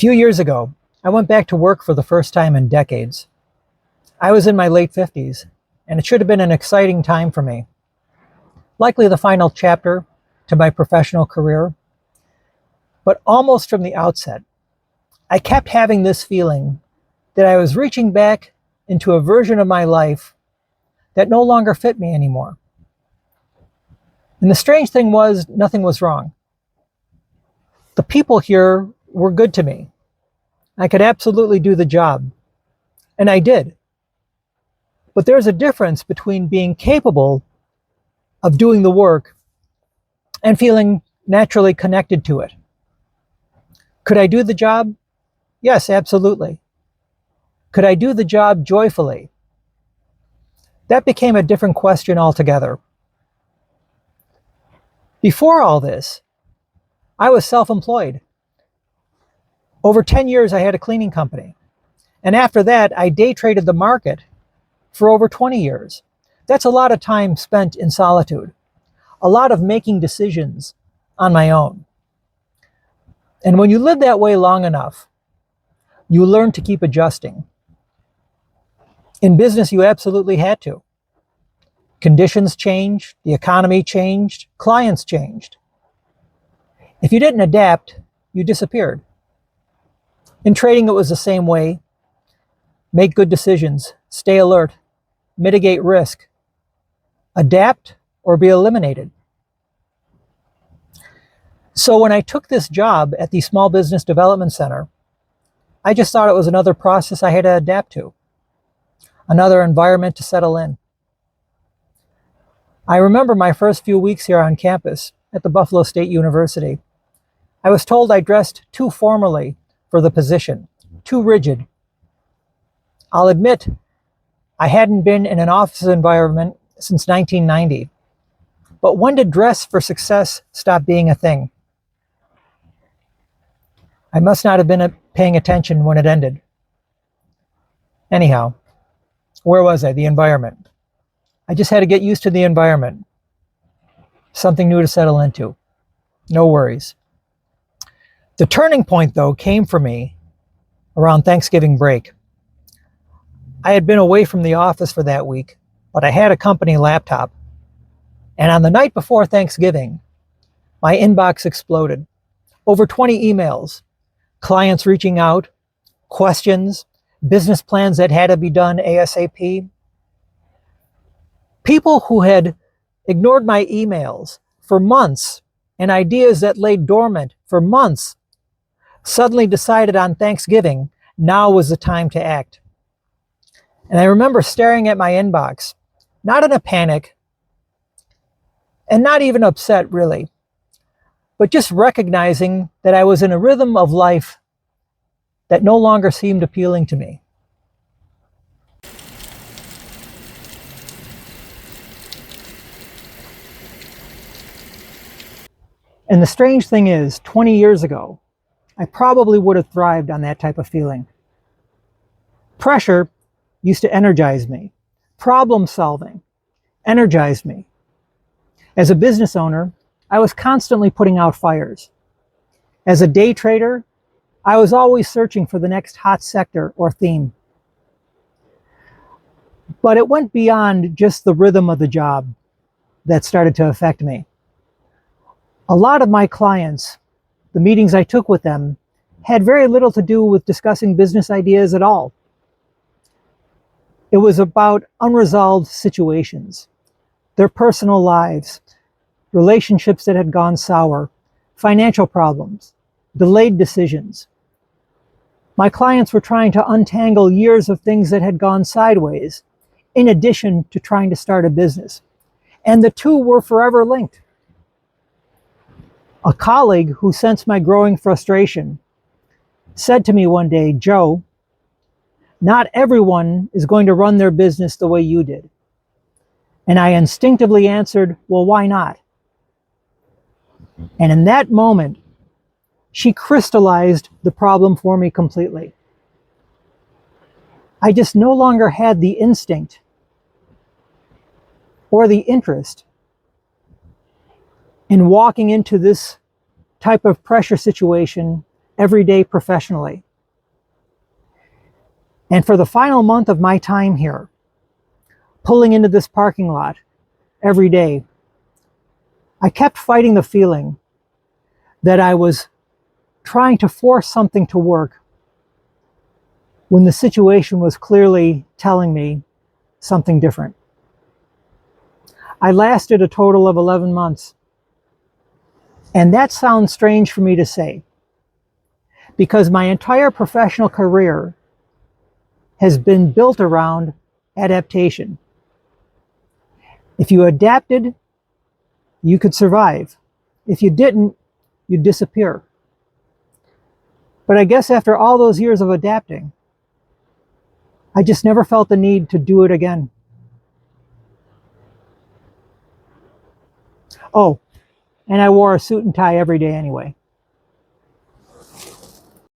few years ago, I went back to work for the first time in decades. I was in my late 50s, and it should have been an exciting time for me. Likely the final chapter to my professional career, but almost from the outset, I kept having this feeling that I was reaching back into a version of my life that no longer fit me anymore. And the strange thing was, nothing was wrong. The people here were good to me. I could absolutely do the job, and I did. But there's a difference between being capable of doing the work and feeling naturally connected to it. Could I do the job? Yes, absolutely. Could I do the job joyfully? That became a different question altogether. Before all this, I was self-employed. Over 10 years, I had a cleaning company. And after that, I day traded the market for over 20 years. That's a lot of time spent in solitude, a lot of making decisions on my own. And when you live that way long enough, you learn to keep adjusting. In business, you absolutely had to. Conditions changed, the economy changed, clients changed. If you didn't adapt, you disappeared. In trading, it was the same way. Make good decisions, stay alert, mitigate risk, adapt or be eliminated. So when I took this job at the Small Business Development Center, I just thought it was another process I had to adapt to, another environment to settle in. I remember my first few weeks here on campus at the Buffalo State University. I was told I dressed too formally for the position, too rigid. I'll admit, I hadn't been in an office environment since 1990. But when did dress for success stop being a thing? I must not have been paying attention when it ended. Anyhow, where was I? The environment. I just had to get used to the environment. Something new to settle into. No worries. The turning point, though, came for me around Thanksgiving break. I had been away from the office for that week, but I had a company laptop. And on the night before Thanksgiving, my inbox exploded. Over 20 emails, clients reaching out, questions, business plans that had to be done ASAP. People who had ignored my emails for months and ideas that lay dormant for months suddenly decided on Thanksgiving now was the time to act. And I remember staring at my inbox, not in a panic, and not even upset really, but just recognizing that I was in a rhythm of life that no longer seemed appealing to me. And the strange thing is, 20 years ago, I probably would have thrived on that type of feeling. Pressure used to energize me. Problem solving energized me. As a business owner, I was constantly putting out fires. As a day trader, I was always searching for the next hot sector or theme. But it went beyond just the rhythm of the job that started to affect me. A lot of my clients, the meetings I took with them, had very little to do with discussing business ideas at all. It was about unresolved situations, their personal lives, relationships that had gone sour, financial problems, delayed decisions. My clients were trying to untangle years of things that had gone sideways, in addition to trying to start a business. And the two were forever linked. A colleague who sensed my growing frustration said to me one day, "Joe, not everyone is going to run their business the way you did." And I instinctively answered, "Well, why not?" And in that moment, she crystallized the problem for me completely. I just no longer had the instinct or the interest in walking into this type of pressure situation every day professionally. And for the final month of my time here, pulling into this parking lot every day, I kept fighting the feeling that I was trying to force something to work when the situation was clearly telling me something different. I lasted a total of 11 months. And that sounds strange for me to say, because my entire professional career has been built around adaptation. If you adapted, you could survive. If you didn't, you'd disappear. But I guess after all those years of adapting, I just never felt the need to do it again. Oh, and I wore a suit and tie every day anyway.